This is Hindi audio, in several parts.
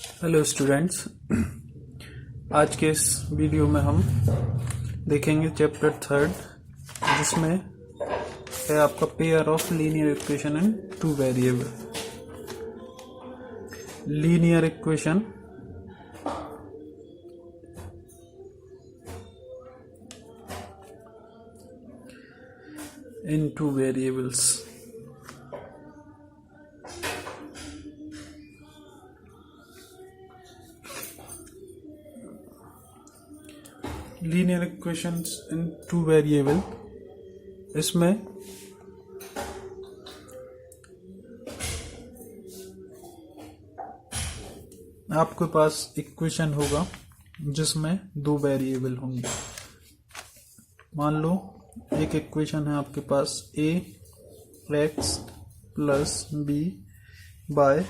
हेलो स्टूडेंट्स, आज के इस वीडियो में हम देखेंगे चैप्टर 3 जिसमें है आपका pair of linear equation in two variable. Linear equation in two variables. Linear equations in two variable, इसमें आपके पास इक्वेशन होगा जिसमें दो वेरिएबल होंगे। मान लो एक इक्वेशन है आपके पास a x plus b y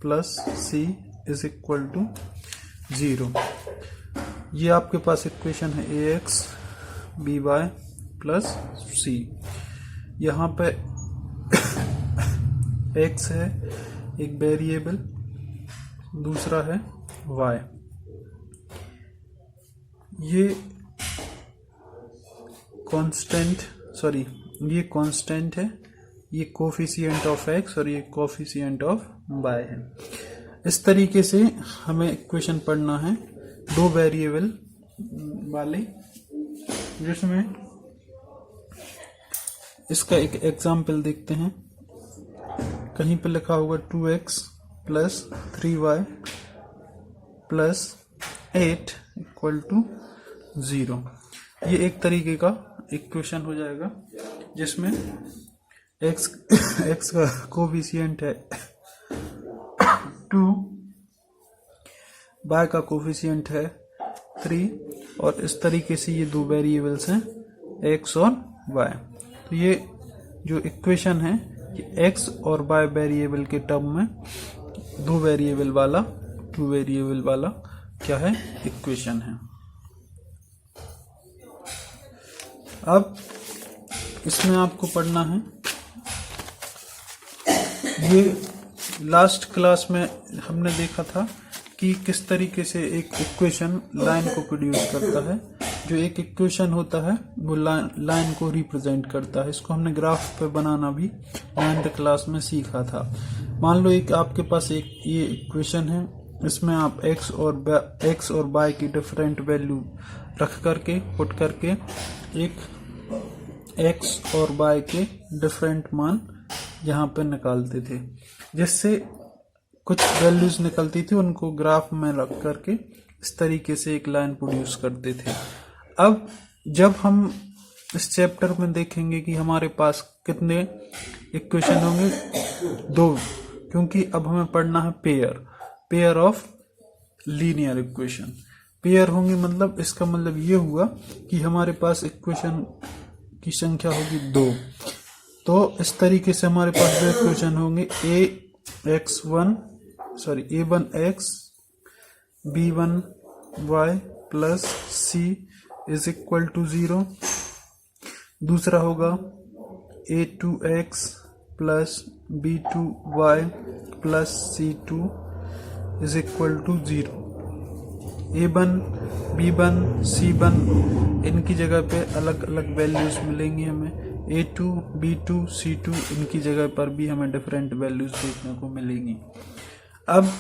plus c is equal to 0। ये आपके पास इक्वेशन है ax by प्लस c। यहाँ पे x है एक वेरिएबल, दूसरा है y। ये कांस्टेंट है, ये कोफिशिएंट ऑफ x और ये कोफिशिएंट ऑफ y है। इस तरीके से हमें इक्वेशन पढ़ना है दो वेरिएबल वाले, जिसमें इसका एक एग्जाम्पल देखते हैं। कहीं पे लिखा होगा 2x plus 3y plus 8 equal to 0। ये एक तरीके का इक्वेशन हो जाएगा जिसमें x का कोफिशिएंट है 2, y का कोफिशिएंट है 3 और इस तरीके से ये दो वेरिएबल्स हैं x और y। तो ये जो इक्वेशन है ये x और y वेरिएबल के टर्म में दो वेरिएबल वाला, टू वेरिएबल वाला क्या है, इक्वेशन है। अब इसमें आपको पढ़ना है, ये लास्ट क्लास में हमने देखा था कि किस तरीके से एक इक्वेशन लाइन को प्रोड्यूस करता है। जो एक इक्वेशन होता है वो लाइन को रिप्रेजेंट करता है। इसको हमने ग्राफ पे बनाना भी 9th क्लास में सीखा था। मान लो एक आपके पास एक ये इक्वेशन है, इसमें आप x और y की डिफरेंट वैल्यू रख करके पुट करके एक x और y के डिफरेंट मान यहाँ पे निकालते थे, जिससे कुछ वैल्यूज निकलती थी, उनको ग्राफ में रख करके इस तरीके से एक लाइन प्रोड्यूस करते थे। अब जब हम इस चैप्टर में देखेंगे कि हमारे पास कितने इक्वेशन होंगे, दो, क्योंकि अब हमें पढ़ना है pair of linear equation. Pair होंगे मतलब इसका मतलब ये हुआ कि हमारे पास इक्वेशन की संख्या होगी 2। तो इस तरीके से हमारे पास दो इक्वेशन होंगे, a1x b1y plus c is equal to 0। दूसरा होगा a2x plus b2y plus c2 is equal to 0। a1 b1 c1 इनकी जगह पे अलग अलग वैल्यूज मिलेंगी हमें। a2 b2 c2 इनकी जगह पर भी हमें डिफरेंट वैल्यूज देखने को मिलेंगी। अब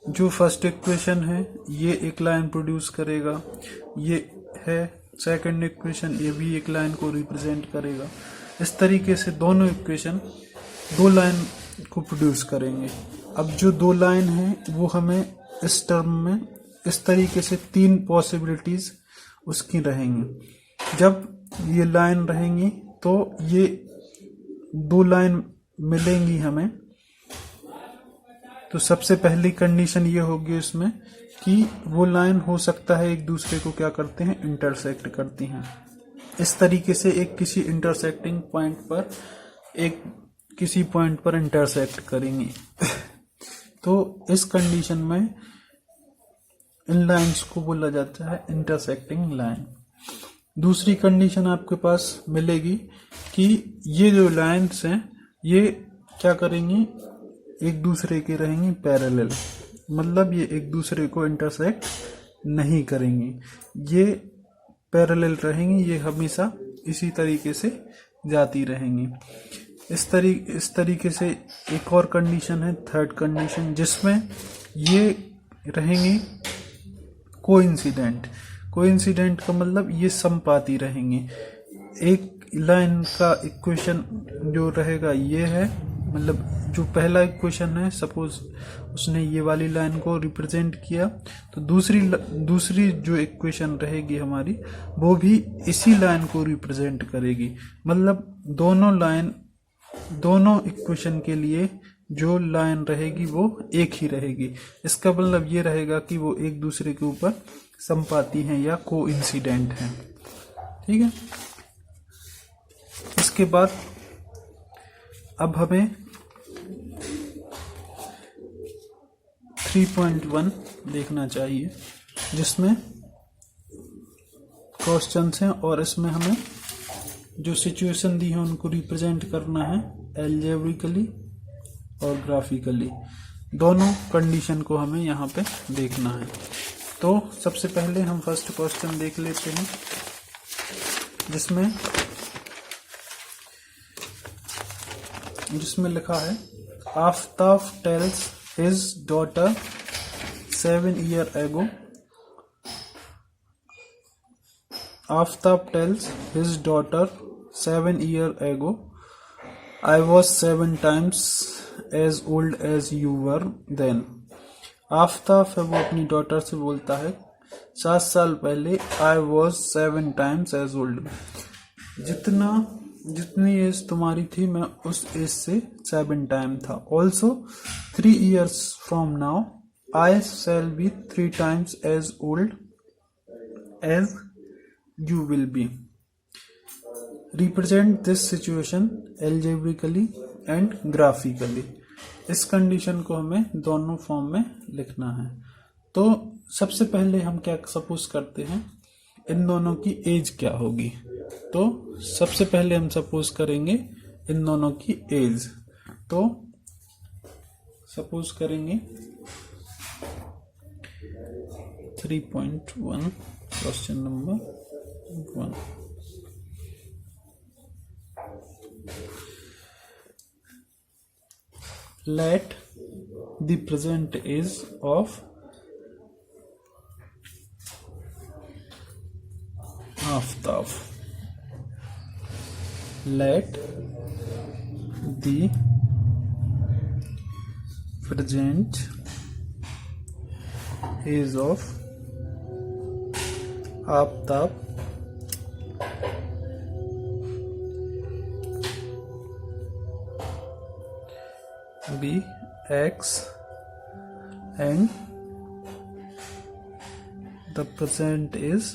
जो फर्स्ट इक्वेशन है ये एक लाइन प्रोड्यूस करेगा, ये है सेकंड इक्वेशन, ये भी एक लाइन को रिप्रेजेंट करेगा। इस तरीके से दोनों इक्वेशन दो लाइन को प्रोड्यूस करेंगे। अब जो दो लाइन है वो हमें इस टर्म में इस तरीके से तीन पॉसिबिलिटीज उसकी रहेंगी। जब ये लाइन रहेंगी तो ये दो लाइन मिलेंगी हमें, तो सबसे पहली कंडीशन ये होगी इसमें कि वो लाइन हो सकता है एक दूसरे को क्या करते हैं, इंटरसेक्ट करती हैं। इस तरीके से एक किसी इंटरसेक्टिंग पॉइंट पर एक किसी पॉइंट पर इंटरसेक्ट करेंगी। तो इस कंडीशन में इन लाइंस को बोला जाता है इंटरसेक्टिंग लाइन। दूसरी कंडीशन आपके पास मिलेगी कि ये जो लाइंस हैं ये क्या करेंगी, एक दूसरे के रहेंगी पैरेलल। मतलब ये एक दूसरे को इंटरसेक्ट नहीं करेंगी, ये पैरेलल रहेंगी, ये हमेशा इसी तरीके से जाती रहेंगी। इस तरीके से एक और कंडीशन है, थर्ड कंडीशन, जिसमें ये रहेंगी कोइंसिडेंट। कोइंसिडेंट का मतलब ये समपाती रहेंगी। एक लाइन का इक्वेशन जो रहेगा ये है, मतलब जो पहला इक्वेशन है, सपोज उसने ये वाली लाइन को रिप्रेजेंट किया, तो दूसरी जो इक्वेशन रहेगी हमारी, वो भी इसी लाइन को रिप्रेजेंट करेगी। मतलब दोनों इक्वेशन के लिए जो लाइन रहेगी वो एक ही रहेगी। इसका मतलब ये रहेगा कि वो एक दूसरे के ऊपर समपाती हैं या कोइंसिडेंट हैं। ठीक है। इसके बाद अब हमें 3.1 देखना चाहिए, जिसमें क्वेश्चंस हैं और इसमें हमें जो सिचुएशन दी है उनको रिप्रेजेंट करना है एल्जेब्रिकली और ग्राफिकली। दोनों कंडीशन को हमें यहाँ पे देखना है। तो सबसे पहले हम फर्स्ट क्वेश्चन देख लेते हैं, जिसमें लिखा है, Aftab tales his daughter 7 years ago. Aftab tales his daughter 7 years ago, I was 7 times as old as you were then. Aftab है वो अपनी डॉटर से बोलता है 7 साल पहले I was 7 times as old. जितनी एज तुम्हारी थी मैं उस एज से 7 टाइम था। Also 3 years from now I shall be 3 times as old as you will be. Represent this situation algebraically and graphically. इस कंडीशन को हमें दोनों फॉर्म में लिखना है। तो सबसे पहले हम क्या सपोज करते हैं, इन दोनों की एज क्या होगी। तो सबसे पहले हम सपोज करेंगे इन दोनों की एज। तो सपोज करेंगे 3.1 question number 1। Let the present age of Aftab. Let the present age of Aftab be X and the present is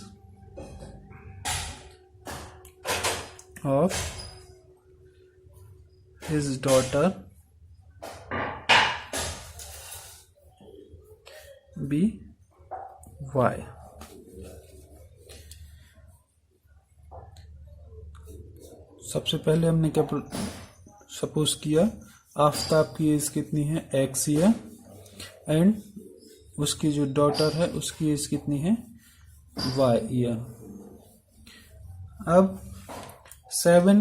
of his daughter be Y. सबसे पहले हमने क्या सपोज किया, आफ्ताब की एज कितनी है, X ईयर, एंड उसकी जो डॉटर है उसकी एज कितनी है, Y ईयर। अब 7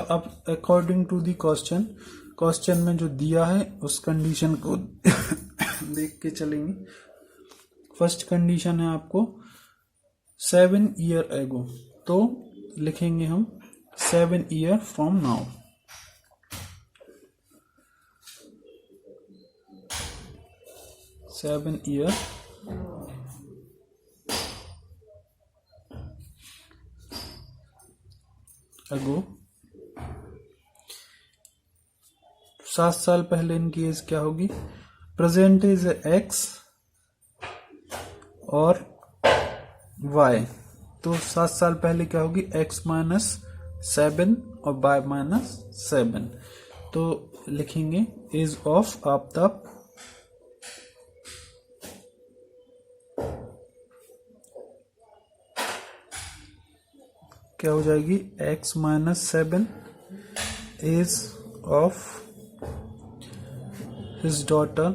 अब अकॉर्डिंग टू दी क्वेश्चन में जो दिया है उस कंडीशन को देख के चलेंगे। फर्स्ट कंडीशन है आपको 7 years ago, तो लिखेंगे हम 7 years from now। Seven year ago, 7 साल पहले इनकी एज क्या होगी, प्रेजेंट एज X और Y, तो 7 साल पहले क्या होगी, X -7 और Y -7। तो लिखेंगे एज ऑफ आफ्ताब क्या हो जाएगी, X -7 age of his daughter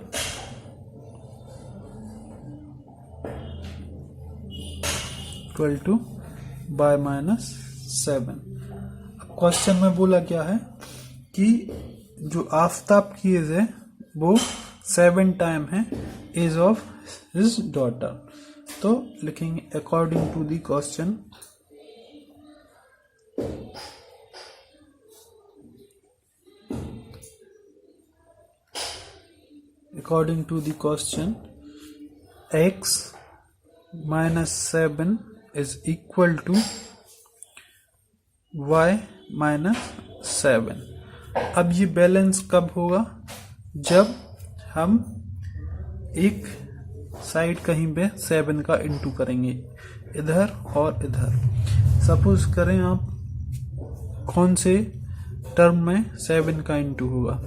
equal to by minus 7। अब क्वेश्चन में बोला क्या है कि जो आफताब की एज है वो 7 टाइम है एज ऑफ हिज डॉटर। तो लिखेंगे according to the question, according to the question, x minus 7 is equal to y minus 7। अब ये बैलेंस कब होगा? जब हम एक साइड कहीं पे 7 का इंटू करेंगे, इधर और इधर। सपोज करें आप कौन से टर्म में 7 का इंटू होगा,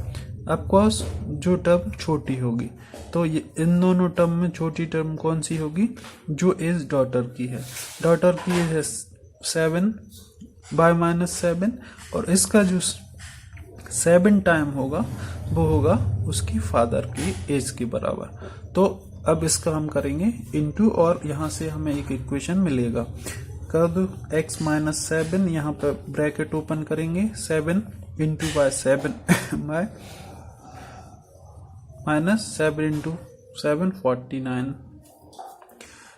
ऑफकोर्स जो टर्म छोटी होगी। तो ये इन दोनों टर्म में छोटी टर्म कौन सी होगी? जो एज डॉटर की है। डॉटर की एज है 7 बाय माइनस 7 और इसका जो 7 टाइम होगा वो होगा उसकी फादर की एज के बराबर। तो अब इसका हम करेंगे इंटू और यहाँ से हमें एक इक्वेशन मिलेगा। कर दो x माइनस 7, यहाँ पर ब्रैकेट ओपन करेंगे 7 into by 7 by minus 7 into 7 49।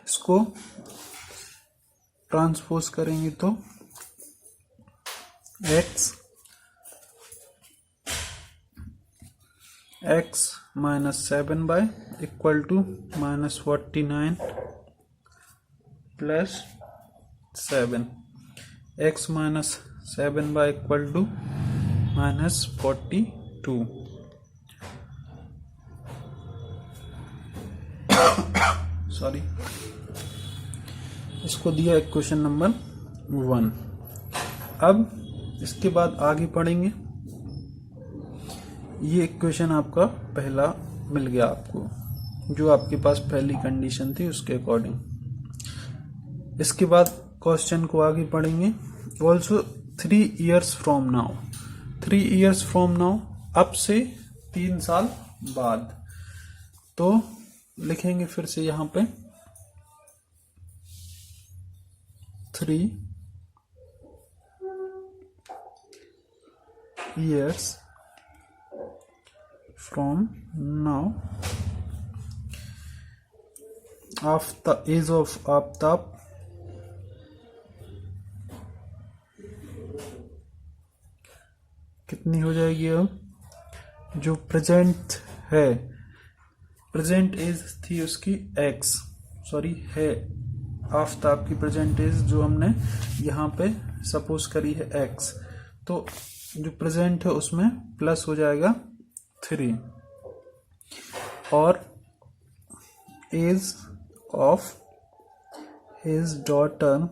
इसको ट्रांसपोज करेंगे तो x minus 7 by equal to minus 49 plus 7। x minus 7 by equal to minus 42। Sorry, इसको दिया इक्वेशन नंबर 1। अब इसके बाद आगे पढ़ेंगे। ये इक्वेशन आपका पहला मिल गया आपको, जो आपके पास पहली कंडीशन थी उसके अकॉर्डिंग। इसके बाद क्वेश्चन को आगे पढ़ेंगे। Also 3 years from now, 3 years from now, अब से 3 साल बाद। तो लिखेंगे फिर से यहां पे 3 years from now of the age of Aftab कितनी हो जाएगी? अब जो प्रेजेंट है, प्रेजेंट एज थी उसकी x, सॉरी है आफ्ताब की प्रेजेंट एज जो हमने यहाँ पे सपोज करी है x, तो जो प्रेजेंट है उसमें प्लस हो जाएगा 3 और age of his daughter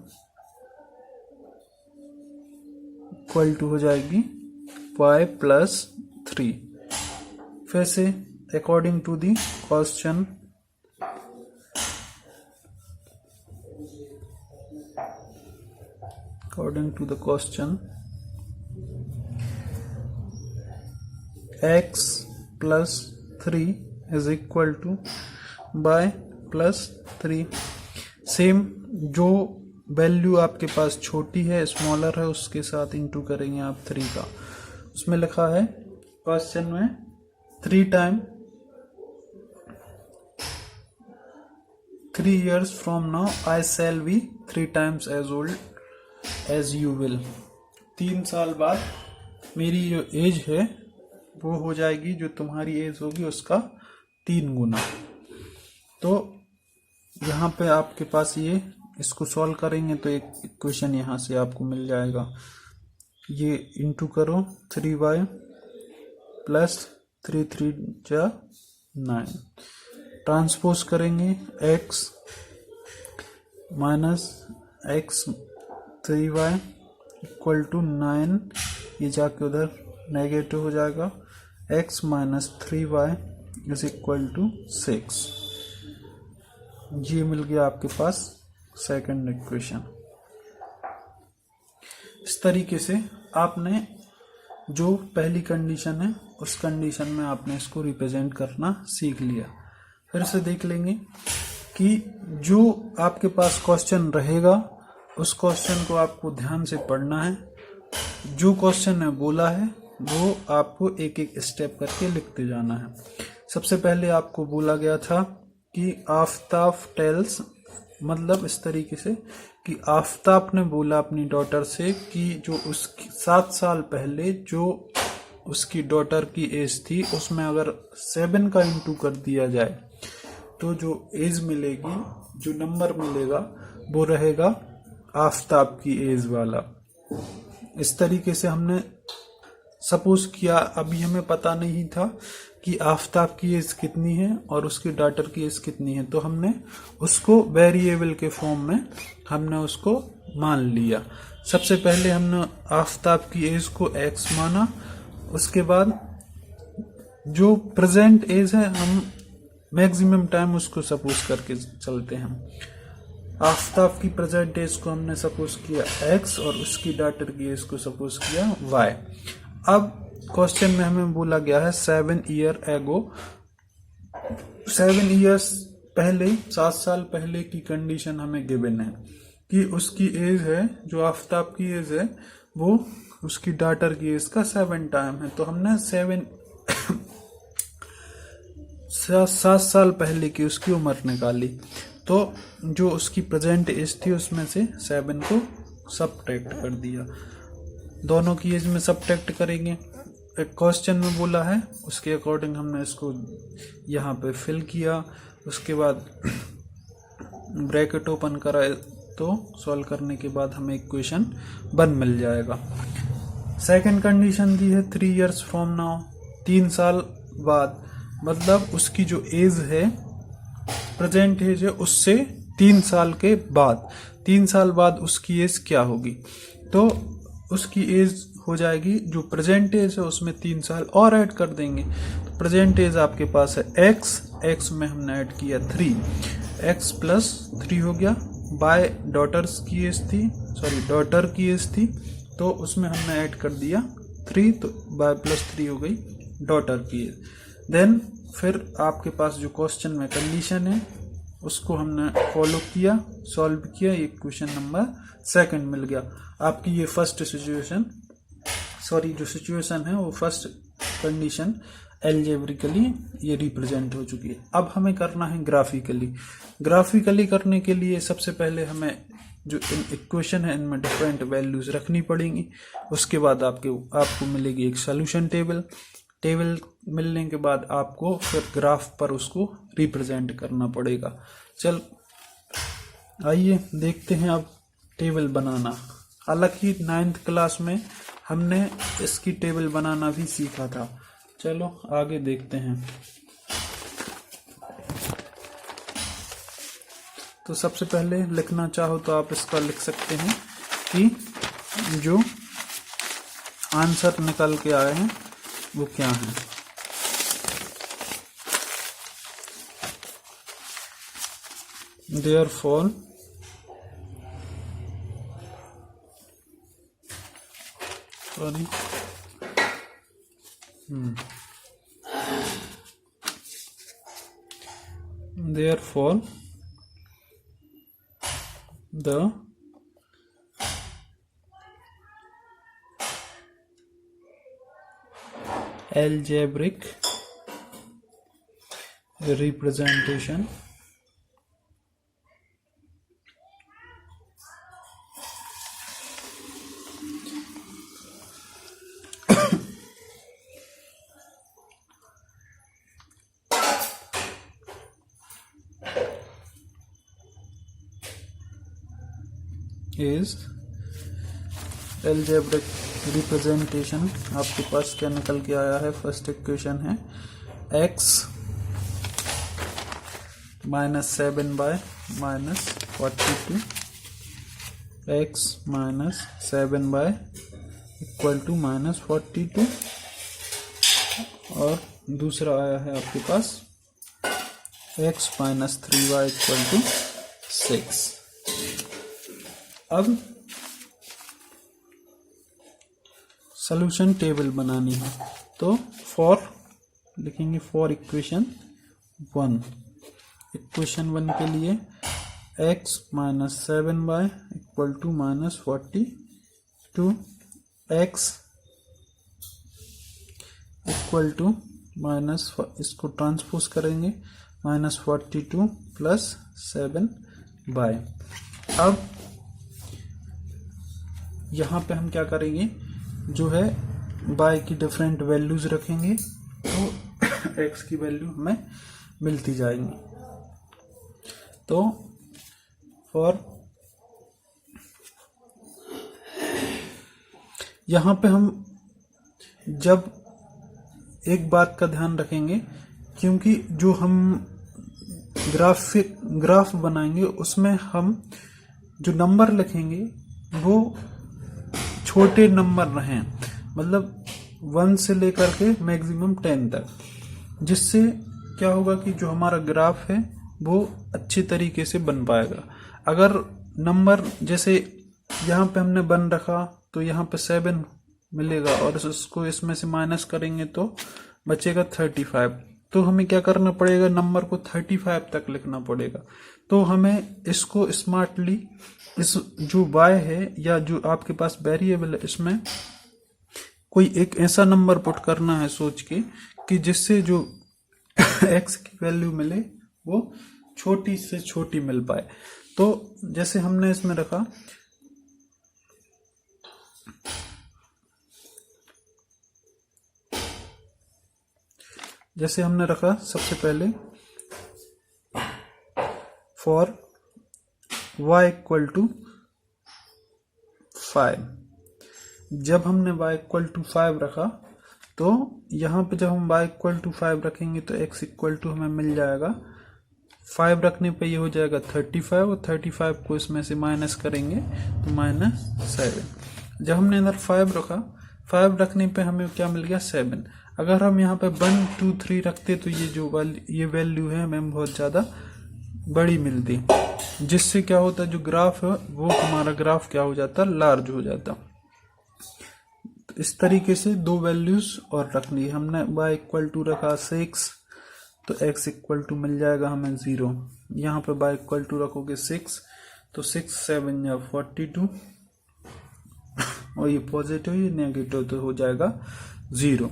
equal to हो जाएगी y प्लस 3। फिर से according to the question, x plus 3 is equal to y plus 3। Same जो वैल्यू आपके पास छोटी है, स्मॉलर है, उसके साथ इंटू करेंगे आप 3 का। उसमें लिखा है क्वेश्चन में 3 years from now I shall be 3 times as old as you will। 3 साल बाद मेरी जो एज है वो हो जाएगी जो तुम्हारी एज होगी उसका 3 गुना। तो यहाँ पे आपके पास ये इसको सॉल्व करेंगे तो एक इक्वेशन यहाँ से आपको मिल जाएगा। ये इंटू करो 3y प्लस 3 3 जा 9, ट्रांसपोज करेंगे x minus x 3y equal to 9, ये जाके उधर नेगेटिव हो जाएगा। x minus 3y is equal to 6। ये मिल गया आपके पास सेकंड इक्वेशन। इस तरीके से आपने जो पहली कंडीशन है उस कंडीशन में आपने इसको रिप्रेजेंट करना सीख लिया। फिर से देख लेंगे कि जो आपके पास क्वेश्चन रहेगा उस क्वेश्चन को आपको ध्यान से पढ़ना है। जो क्वेश्चन ने बोला है वो आपको एक एक स्टेप करके लिखते जाना है। सबसे पहले आपको बोला गया था कि आफ्ताब टेल्स, मतलब इस तरीके से कि आफ्ताब ने बोला अपनी डॉटर से कि जो उसकी 7 साल पहले जो उसकी डॉटर की एज थी उसमें अगर 7 का इंटू कर दिया जाए तो जो एज मिलेगी, जो नंबर मिलेगा वो रहेगा आफ्ताब की एज वाला। इस तरीके से हमने सपोज किया। अभी हमें पता नहीं था कि आफ्ताब की एज कितनी है और उसकी डॉटर की एज कितनी है, तो हमने उसको वेरिएबल के फॉर्म में हमने उसको मान लिया। सबसे पहले हमने आफ्ताब की एज को x माना, उसके बाद जो प्रेजेंट एज है हम मैक्सिमम टाइम उसको सपोज करके चलते हैं। आफ्ताब की प्रेजेंट एज को हमने सपोज किया x और उसकी डॉटर की एज को सपोज किया y। अब क्वेश्चन में हमें बोला गया है 7 ईयर एगो, 7 ईयर्स पहले, 7 साल पहले की कंडीशन हमें गिवन है कि उसकी एज है, जो आफ्ताब की एज है वो उसकी डॉटर की एज का 7 टाइम है। तो हमने 7 साल पहले की उसकी उम्र निकाली, तो जो उसकी प्रेजेंट एज थी उसमें से 7 को सबट्रैक्ट कर दिया। दोनों की एज में सबट्रैक्ट करेंगे, एक क्वेश्चन में बोला है उसके अकॉर्डिंग हमने इसको यहाँ पे फिल किया। उसके बाद ब्रैकेट ओपन करा तो सॉल्व करने के बाद हमें इक्वेशन 1 मिल जाएगा। सेकंड कंडीशन दी है 3 इयर्स फ्रॉम नाउ, 3 साल बाद, मतलब उसकी जो एज है, प्रेजेंट एज है, उससे 3 साल के बाद, 3 साल बाद उसकी एज क्या होगी। तो उसकी एज हो जाएगी, जो प्रेजेंट एज है उसमें 3 साल और ऐड कर देंगे। तो प्रेजेंट एज आपके पास है x में हमने ऐड किया 3, x प्लस 3 हो गया, बाय डॉटर्स की एज थी, सॉरी डॉटर की एज थी, तो उसमें हमने ऐड कर दिया 3, तो बाय प्लस 3 हो गई डॉटर की एज। देन फिर आपके पास जो क्वेश्चन में कंडीशन है उसको हमने फॉलो किया, सॉल्व किया, ये क्वेश्चन नंबर 2 मिल गया। आपकी ये फर्स्ट सिचुएशन, सॉरी जो सिचुएशन है वो फर्स्ट कंडीशन एल्जेब्रिकली ये रिप्रेजेंट हो चुकी है। अब हमें करना है ग्राफिकली। ग्राफिकली करने के लिए सबसे पहले हमें जो इक्वेशन है इनमें डिफरेंट वैल्यूज रखनी पड़ेंगी। उसके बाद आपको मिलेगी एक सोल्यूशन टेबल मिलने के बाद आपको फिर ग्राफ पर उसको रिप्रेजेंट करना पड़ेगा। चल आइए देखते हैं अब टेबल बनाना। हालांकि 9th क्लास में हमने इसकी टेबल बनाना भी सीखा था। चलो आगे देखते हैं। तो सबसे पहले लिखना चाहो तो आप इसका लिख सकते हैं कि जो आंसर निकल के आए हैं वो क्या है। Therefore therefore the algebraic representation is algebraic representation। आपके पास क्या निकल के आया है, फर्स्ट इक्वेशन है x minus 7 by minus 42, x minus 7 by equal to minus 42, और दूसरा आया है आपके पास x minus 3y equal to 6। अब सॉल्यूशन टेबल बनानी है, तो फॉर लिखेंगे फॉर इक्वेशन 1 इक्वेशन 1 के लिए x minus 7y equal to minus 42, x equal to minus, इसको ट्रांसपोज करेंगे, -42 प्लस 7y। अब यहाँ पे हम क्या करेंगे, जो है y की डिफरेंट वैल्यूज रखेंगे तो x की वैल्यू हमें मिलती जाएंगी। तो फॉर यहाँ पे हम जब एक बात का ध्यान रखेंगे, क्योंकि जो हम ग्राफ बनाएंगे उसमें हम जो नंबर लिखेंगे वो छोटे नंबर रहें, मतलब 1 से लेकर के मैक्सिमम 10 तक, जिससे क्या होगा कि जो हमारा ग्राफ है वो अच्छे तरीके से बन पाएगा। अगर नंबर जैसे यहाँ पे हमने बन रखा तो यहाँ पे 7 मिलेगा और उसको इसमें से माइनस करेंगे तो बचेगा 35। तो हमें क्या करना पड़ेगा, नंबर को 35 तक लिखना पड़ेगा। तो हमें इसको स्मार्टली, इस जो y है या जो आपके पास वेरिएबल है, इसमें कोई एक ऐसा नंबर पुट करना है सोच के कि जिससे जो x की वैल्यू मिले वो छोटी से छोटी मिल पाए। तो जैसे हमने इसमें रखा सबसे पहले फॉर y इक्वल टू 5। जब हमने y इक्वल टू 5 रखा तो यहाँ पे जब हम y इक्वल टू 5 रखेंगे तो x इक्वल टू हमें मिल जाएगा, 5 रखने पे ये हो जाएगा 35 और 35 को इसमें से माइनस करेंगे तो -7। जब हमने इधर 5 रखा, 5 रखने पे हमें क्या मिल गया, 7। अगर हम यहाँ पे 1 2 3 रखते तो ये वैल्यू है हमें बहुत ज़्यादा बड़ी मिलती, जिससे क्या होता, जो ग्राफ है वो हमारा ग्राफ क्या हो जाता, लार्ज हो जाता। तो इस तरीके से दो वैल्यूज और रखनी है। हमने y इक्वल टू रखा 6 तो x इक्वल टू मिल जाएगा हमें 0। यहाँ पे y इक्वल टू रखोगे 6 तो 6 7 या 42 और ये पॉजिटिव ये नेगेटिव तो हो जाएगा 0।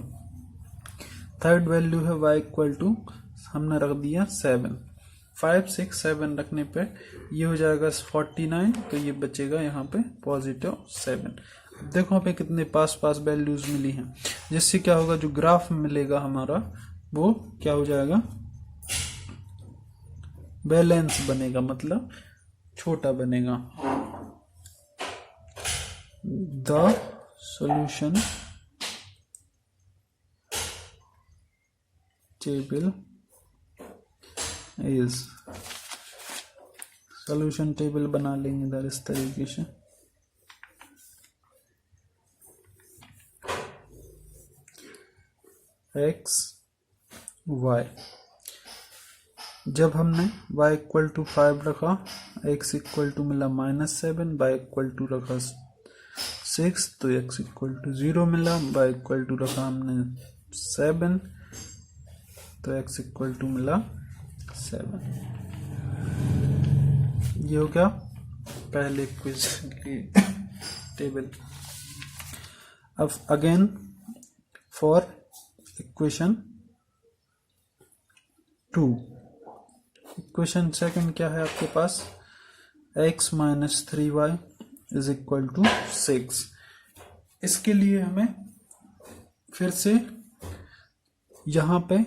थर्ड वैल्यू है y इक्वल टू, हमने रख दिया 7, 5 6 7 रखने पे ये हो जाएगा 49 तो ये बचेगा यहाँ पे +7। देखो यहाँ पे कितने पास वैल्यूज मिली हैं, जिससे क्या होगा, जो ग्राफ मिलेगा हमारा वो क्या हो जाएगा, बैलेंस बनेगा, मतलब छोटा बनेगा। The solution table is, solution table बना लेंगे इधर इस तरीके से। x y, जब हमने y इक्वल टू 5 रखा, x इक्वल टू मिला -7, y इक्वल टू रखा 6 तो x इक्वल टू 0 मिला, y इक्वल टू रखा हमने 7 तो x इक्वल टू मिला 7। ये हो गया पहले इक्वेशन की टेबल। अब again for equation 2, equation second क्या है आपके पास, x minus 3y is equal to 6। इसके लिए हमें फिर से यहाँ पे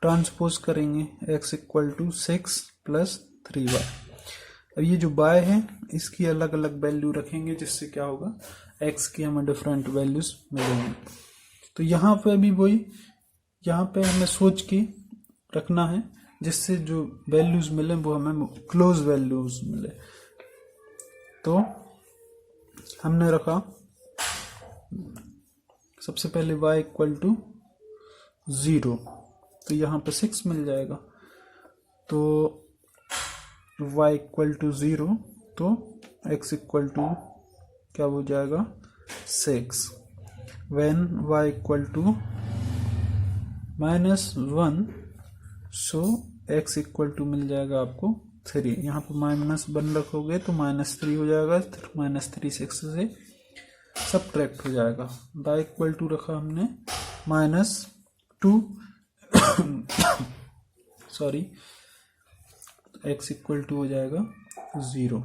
ट्रांसपोज करेंगे, x equal to 6 plus 3y। अब ये जो y है इसकी अलग अलग वैल्यू रखेंगे, जिससे क्या होगा, x की हमें डिफरेंट वैल्यूज मिलेंगी। तो यहाँ पे भी वही, यहाँ पे हमें सोच के रखना है जिससे जो वैल्यूज मिले वो हमें क्लोज वैल्यूज मिले। तो हमने रखा सबसे पहले y इक्वल टू 0 तो यहाँ पे 6 मिल जाएगा। तो y इक्वल टू 0 तो x इक्वल टू क्या हो जाएगा 6। When y equal to -1 so x equal to मिल जाएगा आपको 3। यहाँ पर -1 रखोगे तो -3 हो जाएगा, -3 6 से सबट्रैक्ट हो जाएगा। y इक्वल टू रखा हमने -2 सॉरी, x इक्वल टू हो जाएगा 0।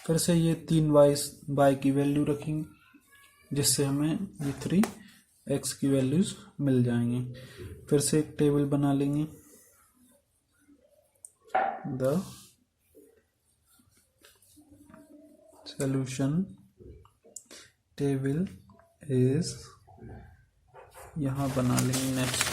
फिर से ये 3 y की वैल्यू रखेंगे, जिससे हमें ये 3 x की वैल्यूज मिल जाएंगी। फिर से एक टेबल बना लेंगे। द सॉल्यूशन टेबल इज, यहाँ बना लेंगे नेक्स्ट।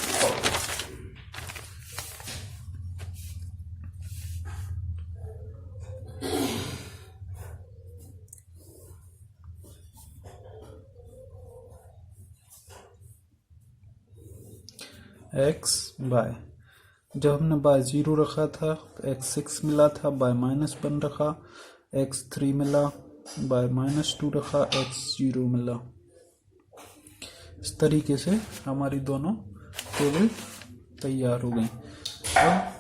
x बाय, जब हमने बाय 0 रखा था x 6 मिला था, बाय -1 रखा x 3 मिला, बाय -2 रखा x 0 मिला। इस तरीके से हमारी दोनों टेबल तैयार हो गई। अब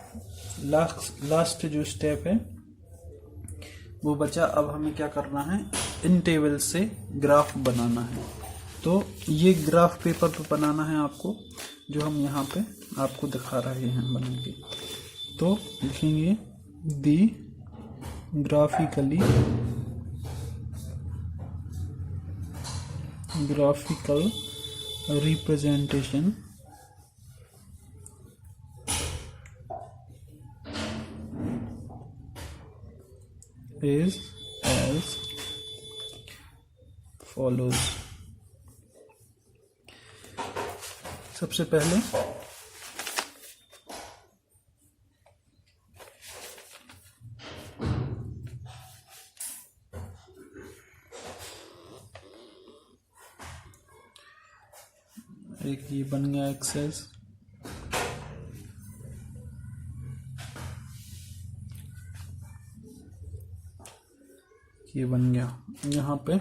लास्ट जो स्टेप है वो बचा। अब हमें क्या करना है, इन टेबल से ग्राफ बनाना है। तो ये ग्राफ पेपर पे बनाना है आपको, जो हम यहाँ पे आपको दिखा रहे हैं बना के। तो लिखेंगे the graphical representation is as follows। सबसे पहले एक ये बन गया एक्सेस, ये बन गया। यहाँ पे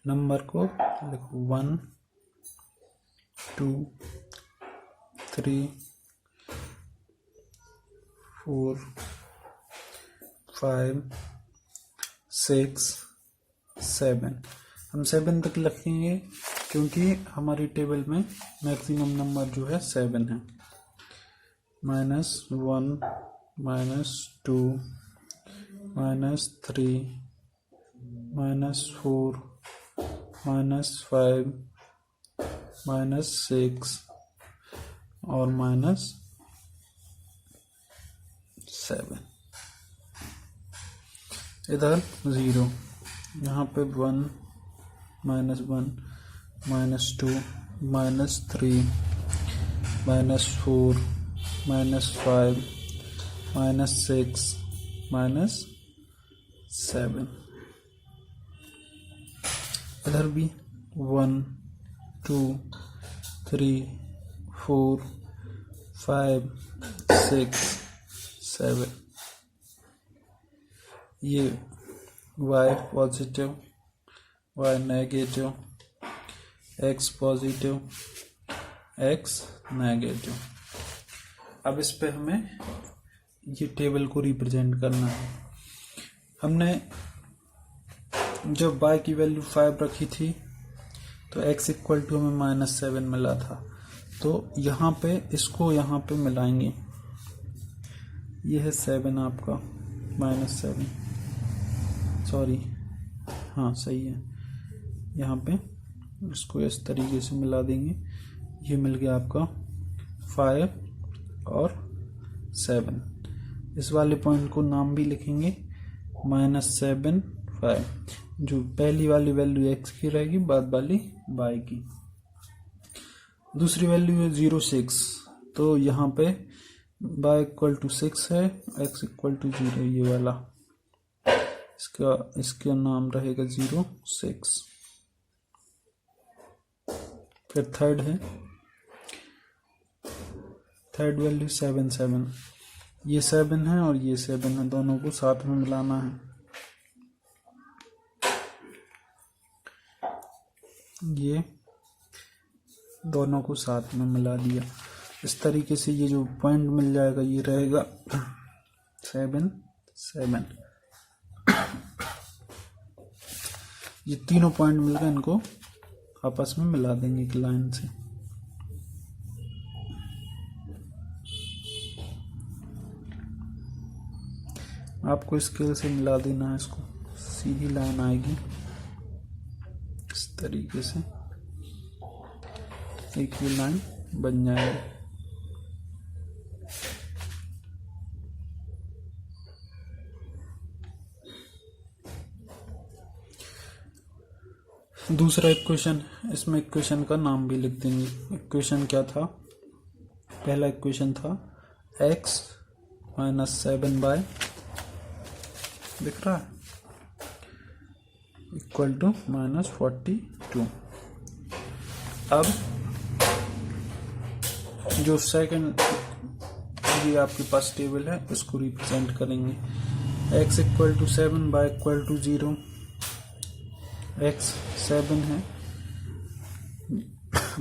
नंबर को लिखो 1 2 3 4 5 6 7। हम 7 तक लिखेंगे क्योंकि हमारी टेबल में मैक्सिमम नंबर जो है 7 है। -1 -2 -3 -4 -5 -6 और -7। इधर 0, यहाँ पे 1 -1 -2 -3 -4 -5 -6 -7। इधर भी 1 2 3 4 5 6 7। ये y positive, y negative, x positive, x negative. अब इस पे हमें ये टेबल को रिप्रेजेंट करना है। हमने जब y की वैल्यू 5 रखी थी तो x इक्वल टू हमें -7 मिला था। तो यहाँ पे इसको यहाँ पे मिलाएंगे। ये है 7 आपका, -7, सॉरी, हाँ सही है। यहाँ पे इसको इस तरीके से मिला देंगे। ये मिल गया आपका 5 और 7। इस वाले पॉइंट को नाम भी लिखेंगे -7 5। जो पहली वाली वैल्यू x की रहेगी, बाद वाली y की। दूसरी वैल्यू है 0 6। तो यहाँ पे y इक्वल टू 6 है, x इक्वल टू 0 ये वाला, इसका नाम रहेगा 0 6। फिर थर्ड वैल्यू 7 7। ये 7 है और ये 7 है, दोनों को साथ में मिलाना है। दोनों को साथ में मिला दिया। इस तरीके से ये जो पॉइंट मिल जाएगा ये रहेगा 7 7। ये तीनों पॉइंट मिलकर इनको आपस में मिला देंगे एक लाइन से। आपको स्केल से मिला देना है इसको, सीधी लाइन आएगी इस तरीके से, एक ही लाइन बन जाएगी। दूसरा इक्वेशन, इसमें इक्वेशन का नाम भी लिख देंगे। इक्वेशन क्या था? पहला इक्वेशन था x - 7 दिख रहा है इक्वल टू -42। अब जो सेकंड ये आपके पास टेबल है उसको रिप्रेजेंट करेंगे। x equal to 7 y equal to 0। x 7 है,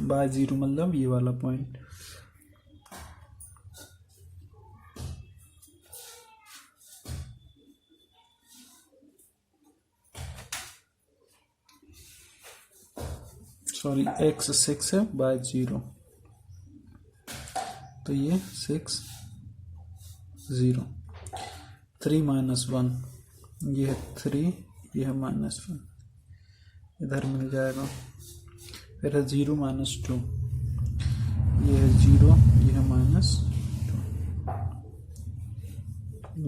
y 0 मतलब ये वाला पॉइंट। सॉरी, x 6 है, y 0, तो ये 6 0। 3 - 1, ये है 3, ये है -1, इधर मिल जाएगा। फिर है 0 - 2, ये है 0, ये है -2।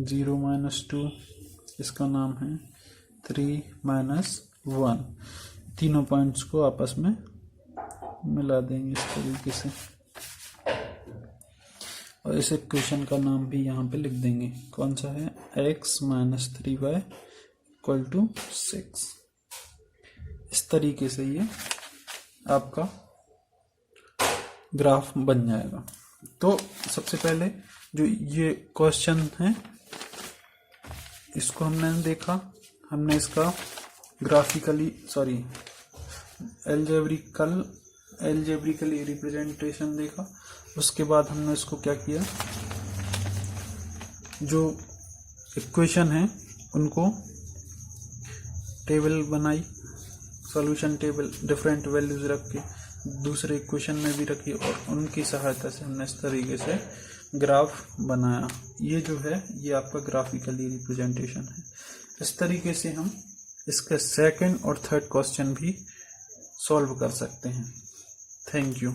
0 - 2 इसका नाम है 3 - 1। तीनों पॉइंट्स को आपस में मिला देंगे इस तरीके से, और इस इक्वेशन का नाम भी यहाँ पे लिख देंगे। कौन सा है? x - 3y equal to 6। इस तरीके से ये आपका ग्राफ बन जाएगा। तो सबसे पहले जो ये क्वेश्चन है इसको हमने देखा, हमने इसका एल्जेब्रिकली रिप्रेजेंटेशन देखा। उसके बाद हमने इसको क्या किया, जो इक्वेशन है उनको टेबल बनाई, सॉल्यूशन टेबल डिफरेंट वैल्यूज रख के दूसरे इक्वेशन में भी रखी, और उनकी सहायता से हमने इस तरीके से ग्राफ बनाया। ये जो है ये आपका ग्राफिकली रिप्रेजेंटेशन है। इस तरीके से हम इसका सेकंड और थर्ड क्वेश्चन भी सॉल्व कर सकते हैं। Thank you.